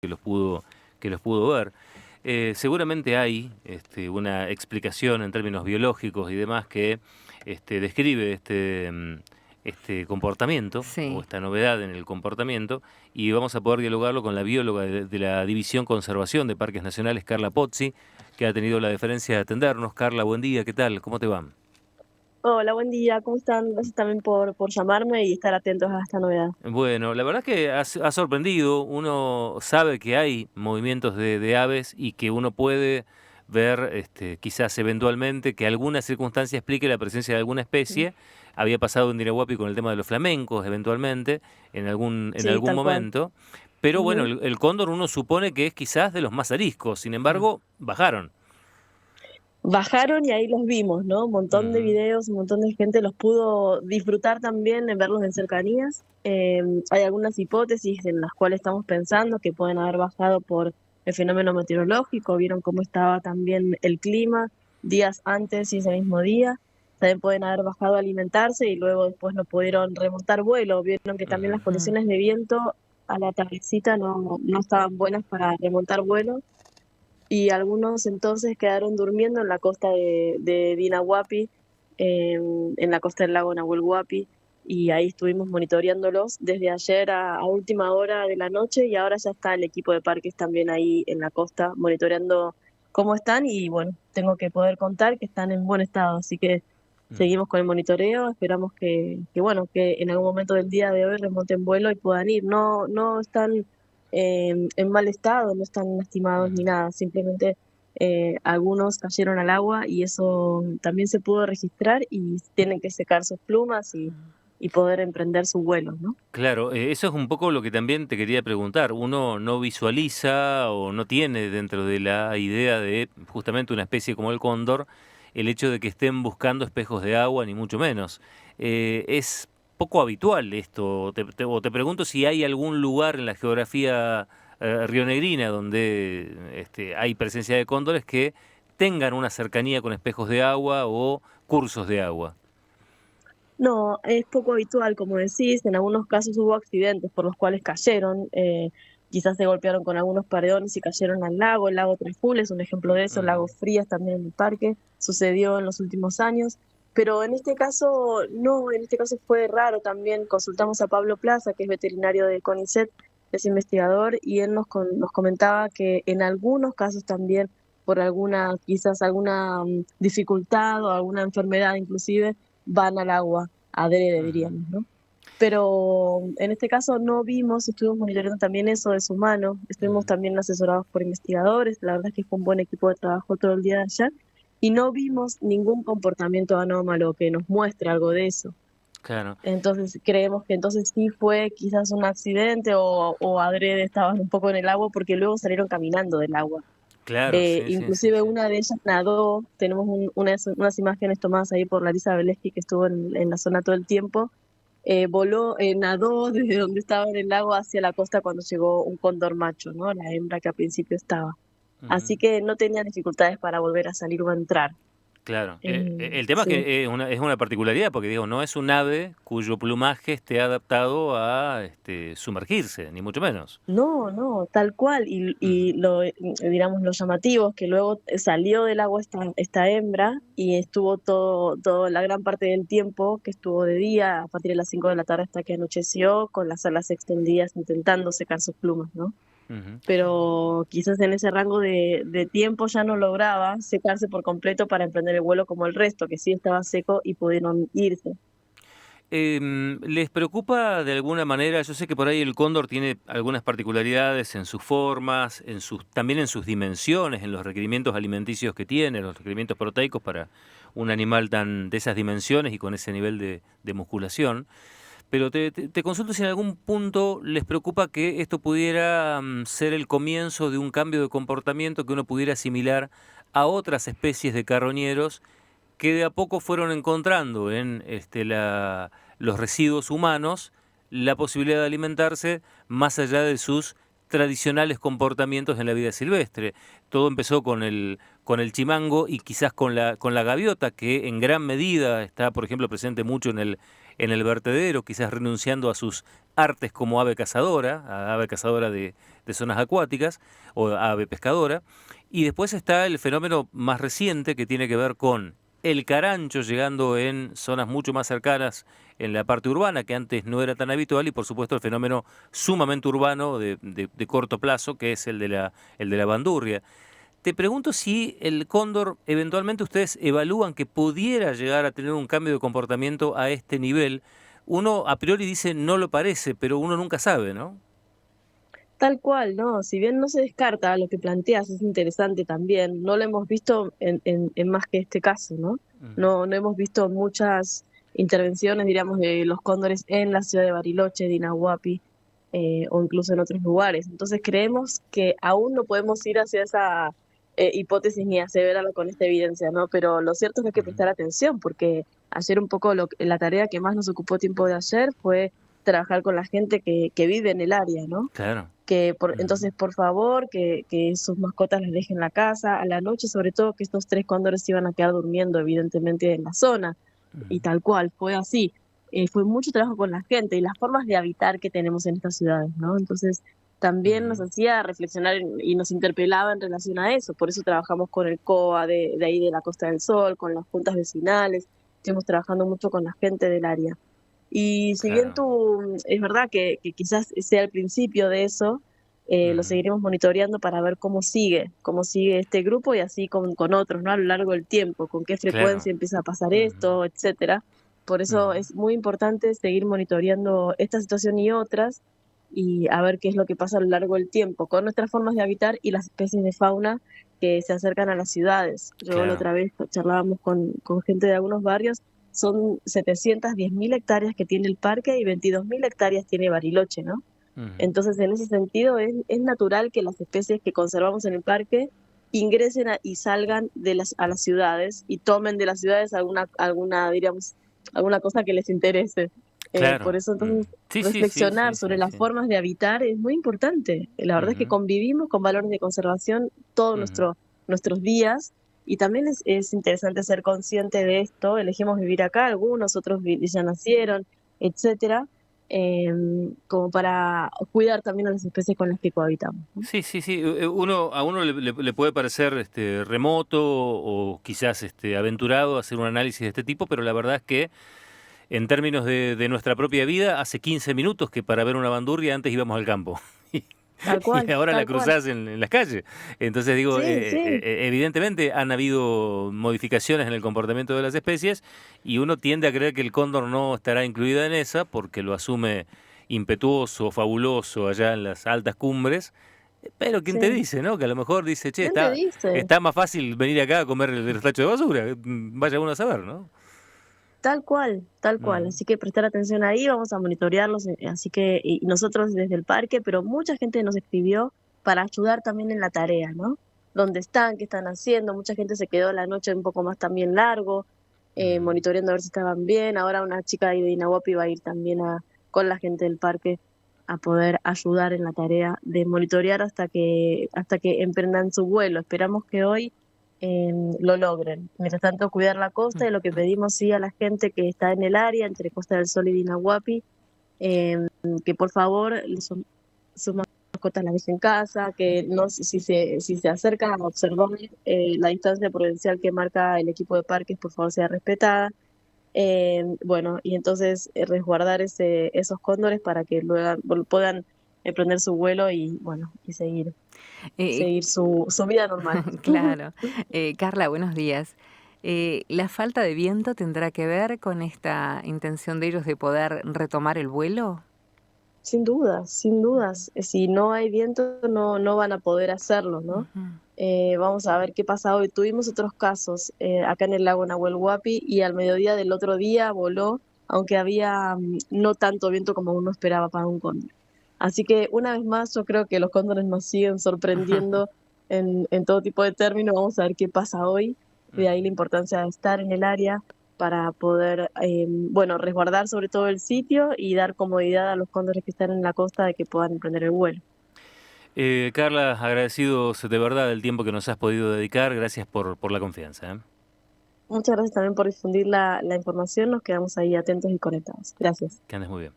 que los pudo ver. Seguramente hay una explicación en términos biológicos y demás que describe este comportamiento o Sí. esta novedad en el comportamiento, y vamos a poder dialogarlo con la bióloga de la División Conservación de Parques Nacionales, Carla Pozzi, que ha tenido la deferencia de atendernos. Carla, buen día, ¿qué tal? ¿Cómo te va? Hola, buen día, ¿cómo están? Gracias también por llamarme y estar atentos a esta novedad. Bueno, la verdad que ha sorprendido. Uno sabe que hay movimientos de aves y que uno puede ver, quizás eventualmente, que alguna circunstancia explique la presencia de alguna Mm. especie. Había pasado en Dinahuapi con el tema de los flamencos, eventualmente, en Sí, algún tal cual. momento. Pero bueno, Ujú. el cóndor uno supone que es quizás de los más ariscos. Sin Mm. embargo, bajaron. Bajaron y ahí los vimos, ¿no? Un montón de Ujú. videos, un montón de gente los pudo disfrutar también en verlos en cercanías. Hay algunas hipótesis en las cuales estamos pensando que pueden haber bajado por el fenómeno meteorológico, vieron cómo estaba también el clima días antes y ese mismo día. También pueden haber bajado a alimentarse y luego después no pudieron remontar vuelo. Vieron que también las Ujú. Mm. condiciones de viento a la tardecita no estaban buenas para remontar vuelo y algunos entonces quedaron durmiendo en la costa de Dinahuapi, en la costa del lago Nahuel Huapi, y ahí estuvimos monitoreándolos desde ayer a última hora de la noche y ahora ya está el equipo de parques también ahí en la costa monitoreando cómo están y bueno, tengo que poder contar que están en buen estado, así que Ujú. seguimos con el monitoreo, esperamos que bueno, que en algún momento del día de hoy remonten vuelo y puedan ir. No están en mal estado, no están lastimados ni Ujú. nada, simplemente algunos cayeron al agua y eso también se pudo registrar y tienen que secar sus plumas y poder emprender su vuelo, ¿no? Claro, eso es un poco lo que también te quería preguntar. Uno no visualiza o no tiene dentro de la idea de justamente una especie como el cóndor el hecho de que estén buscando espejos de agua, ni mucho menos. Es poco habitual esto. O te pregunto si hay algún lugar en la geografía rionegrina donde hay presencia de cóndores que tengan una cercanía con espejos de agua o cursos de agua. No, es poco habitual, como decís, en algunos casos hubo accidentes por los cuales cayeron, quizás se golpearon con algunos paredones y cayeron al lago, el lago Triful es un ejemplo de eso, Ujú. lagos Frías también en el parque, sucedió en los últimos años, pero en este caso no, en este caso fue raro también, consultamos a Pablo Plaza, que es veterinario de CONICET, es investigador, y él nos comentaba que en algunos casos también por alguna, quizás alguna dificultad o alguna enfermedad inclusive, van al agua adrede, Ujú. diríamos, ¿no? Pero en este caso no vimos, estuvimos monitoreando también eso de su mano, estuvimos Ujú. también asesorados por investigadores, la verdad es que fue un buen equipo de trabajo todo el día de ayer, y no vimos ningún comportamiento anómalo que nos muestre algo de eso. Claro. Entonces creemos que entonces sí fue quizás un accidente o adrede estaban un poco en el agua porque luego salieron caminando del agua. Claro, sí, sí, sí, Inclusive sí. una de ellas nadó, tenemos unas imágenes tomadas ahí por Larisa Beleski que estuvo en la zona todo el tiempo, voló, nadó desde donde estaba en el lago hacia la costa cuando llegó un cóndor macho, ¿no? La hembra que al principio estaba. Ujú. Así que no tenía dificultades para volver a salir o a entrar. Claro. El tema es Sí. que es una particularidad, porque digo, no es un ave cuyo plumaje esté adaptado a sumergirse, ni mucho menos. No, no, tal cual. Ujú. Y digamos, lo llamativo es que luego salió del agua esta hembra y estuvo todo, la gran parte del tiempo que estuvo de día, a partir de las 5 de la tarde hasta que anocheció, con las alas extendidas intentando secar sus plumas, ¿no? Ujú. Pero quizás en ese rango de tiempo ya no lograba secarse por completo para emprender el vuelo como el resto, que sí estaba seco y pudieron irse. ¿Les preocupa de alguna manera? Yo sé que por ahí el cóndor tiene algunas particularidades en sus formas, también en sus dimensiones, en los requerimientos alimenticios que tiene, los requerimientos proteicos para un animal de esas dimensiones y con ese nivel de musculación. Pero te consulto si en algún punto les preocupa que esto pudiera ser el comienzo de un cambio de comportamiento que uno pudiera asimilar a otras especies de carroñeros que de a poco fueron encontrando en los residuos humanos la posibilidad de alimentarse más allá de sus tradicionales comportamientos en la vida silvestre. Todo empezó con el chimango y quizás con la gaviota, que en gran medida está, por ejemplo, presente mucho en el vertedero, quizás renunciando a sus artes como ave cazadora de zonas acuáticas o ave pescadora. Y después está el fenómeno más reciente que tiene que ver con el carancho llegando en zonas mucho más cercanas en la parte urbana, que antes no era tan habitual, y por supuesto el fenómeno sumamente urbano de corto plazo, que es el de la bandurria. Te pregunto si el cóndor, eventualmente ustedes evalúan que pudiera llegar a tener un cambio de comportamiento a este nivel. Uno a priori dice no lo parece, pero uno nunca sabe, ¿no? Tal cual, ¿no? Si bien no se descarta lo que planteas, es interesante también. No lo hemos visto en más que este caso, ¿no? Ujú. No hemos visto muchas intervenciones, diríamos, de los cóndores en la ciudad de Bariloche, Dinahuapi, o incluso en otros lugares. Entonces creemos que aún no podemos ir hacia esa hipótesis ni aseverarlo con esta evidencia, ¿no? Pero lo cierto es que hay que Ujú. prestar atención, porque ayer un poco la tarea que más nos ocupó tiempo de ayer fue trabajar con la gente que vive en el área, ¿no? Claro. Ujú. Entonces, por favor, que sus mascotas las dejen en la casa, a la noche, sobre todo que estos tres cóndores iban a quedar durmiendo, evidentemente, en la zona, Ujú. y tal cual, fue así. Fue mucho trabajo con la gente y las formas de habitar que tenemos en estas ciudades, ¿no? Entonces, también nos Ujú. hacía reflexionar y nos interpelaba en relación a eso, por eso trabajamos con el COA de ahí de la Costa del Sol, con las juntas vecinales, estuvimos trabajando mucho con la gente del área. Y si bien Claro. tú, es verdad que quizás sea el principio de eso, lo Ujú. seguiremos monitoreando para ver cómo sigue este grupo y así con otros, ¿no? A lo largo del tiempo, con qué Claro. frecuencia empieza a pasar Ujú. esto, etcétera. Por eso Ujú. es muy importante seguir monitoreando esta situación y otras y a ver qué es lo que pasa a lo largo del tiempo con nuestras formas de habitar y las especies de fauna que se acercan a las ciudades. Yo la Claro. otra vez charlábamos con gente de algunos barrios, son 710.000 hectáreas que tiene el parque y 22.000 hectáreas tiene Bariloche, ¿no? Ujú. Entonces, en ese sentido, es natural que las especies que conservamos en el parque ingresen y salgan a las ciudades y tomen de las ciudades diríamos, alguna cosa que les interese. Por Claro. eso, Mm. entonces, Sí, sí, sí, reflexionar sí, sobre sí, las sí. formas de habitar es muy importante. La verdad es que Ujú. convivimos con valores de conservación todos Ujú. nuestros días y también es interesante ser consciente de esto. Elegimos vivir acá, algunos otros ya nacieron, etcétera, como para cuidar también a las especies con las que cohabitamos, ¿no? Sí, sí, sí. A uno le puede parecer remoto o quizás aventurado hacer un análisis de este tipo, pero la verdad es que en términos de nuestra propia vida, hace 15 minutos que para ver una bandurria antes íbamos al campo. Tal Y cual, ahora la tal cual. cruzás en las calles. Entonces digo, Sí, sí, evidentemente han habido modificaciones en el comportamiento de las especies y uno tiende a creer que el cóndor no estará incluida en esa porque lo asume impetuoso, fabuloso allá en las altas cumbres. Pero ¿quién te sí. dice, no? Que a lo mejor dice, che, ¿Quién te dice? está más fácil venir acá a comer el tacho de basura. Vaya uno a saber, ¿no? Tal cual, tal cual. Ujú. Así que prestar atención ahí, vamos a monitorearlos. Así que y nosotros desde el parque, pero mucha gente nos escribió para ayudar también en la tarea, ¿no? ¿Dónde están? ¿Qué están haciendo? Mucha gente se quedó la noche un poco más también largo, Ujú. monitoreando a ver si estaban bien. Ahora una chica ahí de Inahuapi va a ir también con la gente del parque a poder ayudar en la tarea de monitorear hasta que emprendan su vuelo. Esperamos que hoy lo logren. Mientras tanto, cuidar la costa y lo que pedimos sí a la gente que está en el área, entre Costa del Sol y Dinahuapi, eh, que por favor sus mascotas las dejen en casa, que no si se acercan a observar la distancia prudencial que marca el equipo de parques, por favor sea respetada. Bueno, y entonces resguardar esos cóndores para que luego puedan emprender su vuelo y bueno, y Eh, seguir su vida normal. claro. Carla, buenos días. ¿La falta de viento tendrá que ver con esta intención de ellos de poder retomar el vuelo? Sin dudas, sin dudas. Si no hay viento, no van a poder hacerlo, ¿no? Ujú. Vamos a ver qué pasa hoy. Tuvimos otros casos acá en el lago Nahuel Huapi y al mediodía del otro día voló, aunque había no tanto viento como uno esperaba para un cóndor. Así que una vez más, yo creo que los cóndores nos siguen sorprendiendo en todo tipo de términos. Vamos a ver qué pasa hoy. De ahí la Ujú. importancia de estar en el área para poder, bueno, resguardar sobre todo el sitio y dar comodidad a los cóndores que están en la costa de que puedan emprender el vuelo. Carla, agradecidos de verdad del tiempo que nos has podido dedicar. Gracias por la confianza, ¿eh? Muchas gracias también por difundir la información. Nos quedamos ahí atentos y conectados. Gracias. Que andes muy bien.